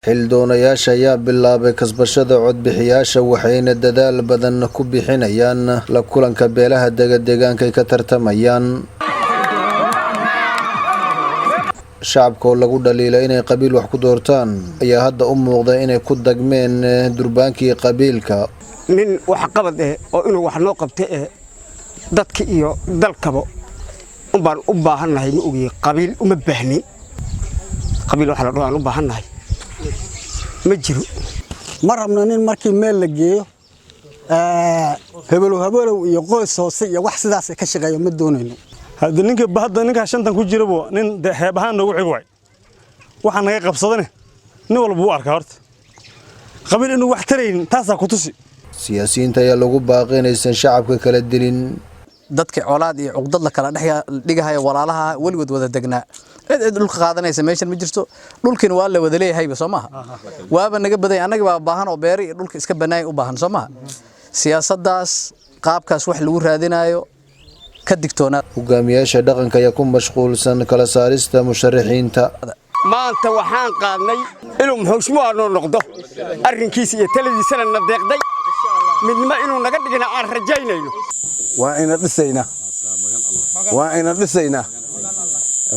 xildoonayaasha ayaa bilaabay kasbashada codbixiyaasha waxayna dadaal badan ku bixinayaan la kulanka beelaha deegaanka ay ka tartamayaan. shacabka oo lagu dhaliilay inay qabiil wax ku doortaan ayaa hadda u muuqda inay ku dagmeen durbaankii qabiilka. nin wax qabad oo inuu wax noo qabtay dadka iyo dalkaba baan u baahanahay ma ogi qabiil uma baahnin qabiil waxa la dhawaan u baahanahay ma jiro ma rabno nin markii meel la geeyo hebelo iyo qoys hoose iyo wax sidaas ka shaqeeyo ma doonayno. hadda ninka shantan ku jirabo nin heeb ahaan nagu xig way waxa naga qabsadane nin walba uu arkaa horta qabiil inuu wax tarayn taas ku tusi. siyaasiyiinta ayaa lagu baaqinaysan shacabka kala dilin dadka colaad iyo cuqdad la kala dhigahay walaalaha waligood wada degnaa cid dhulka qaadanaysa meeshan ma jirto dhulkiina waa la wada leeyahay Soomaha waaba naga baday anaga baa baahan oo beeri dhulka iska banaay u baahan Soomaha siyaasadaas qaabkaas wax lagu raadinayo ka digtoona. hogaamiyaasha dhaqanka ayaa ku mashquulsan kala saarista musharaxiinta. maanta waxaan qaadnay inuu muxushmuha noo noqdo arrinkiisa iyo taladiisana na deeqday midnimo inuu naga dhigna aan rajaynayno. waa ina dhisaynaa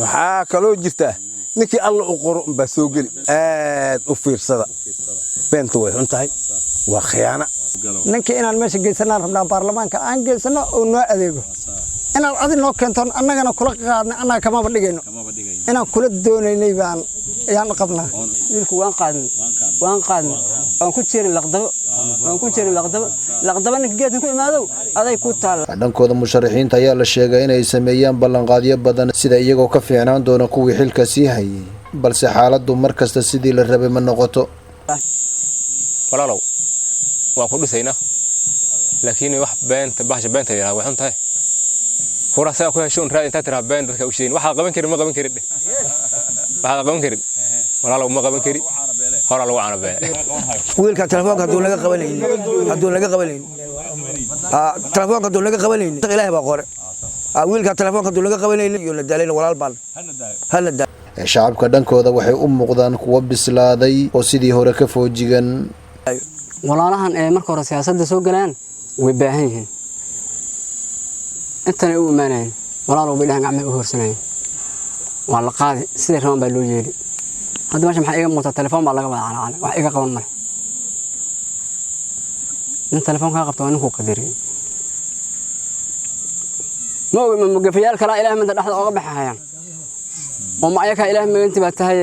waxaa kaloo jirta ninkii alla u qoro baa soo gali aad u fiirsada beenta way xun tahay waa khiyaano. ninkii inaan meesha geysanaan rabnaa baarlamaanka aan geysano oo noo adeego inaan adi noo keento annagana kula qaadna annaga kamaba dhigayno inaan kula doonaynay baan ayaan qabnaa. wiilku waan qaadnay waan ku jirin laqdaba ninka geedka ku imaadow aday ku taal. dhankooda musharaxiinta ayaa la sheegay inay sameeyaan ballanqaadyo badan sida iyagoo ka fiicnaan doona kuwii xilka sii hayay balse xaaladdu markasta sidii la rabay ma noqoto. walaalow waan ku dhisaynaa laakiin wax beenta yahay way xun tahay furasa ku heshoon raad inta tira been dadka u sheegin waxa qaban karin walaalow ma qaban kari hore lagu caana been. wiilka telefoonka haduu laga qabanaynin telefoonka haduu laga qabanaynin ilaahay baa qore wiilka telefoonka haduu laga qabanaynin iyo la daalayna walaal baan hala daa. shacabka dhankooda waxay u muuqdaan kuwa bislaaday oo sidii hore ka foojigan. walaalahan marka hore siyaasadda soo galaan way baahan yihiin intana u imaanayeen walaalow bay dhahan gacmaha u horsanayeen waa la qaadi sidii rabaan baa loo yeeli. hadda meesha maxaa iga muuqata telefoon baa laga wada calacalay wax iga qaban male nin telefoon ka qabto waa ninku qadiriyay ma ogi magafayaal kala ilaahay mid dhaxda uga baxayaan oo ma ayaka ilaahay maganti baa tahay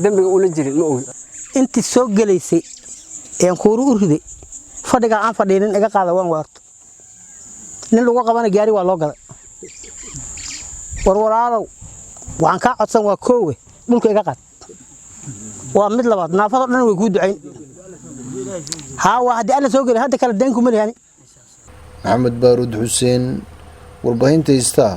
dambiga uu la jirin ma ogi inti soo galeysay een kuuru u riday fadhiga aan fadhiinin iga qaada waan waarto nin lagu qabana gaari waa loo galay warwaraado waxaan ka codsan waa koowe dhulka iga qaad waa mid labaad naafado dhan way ku ducayn waa hadii ana soo galay hadda kala deenku ma leeyani. maxamed baaruud xuseen warbaahinta Star.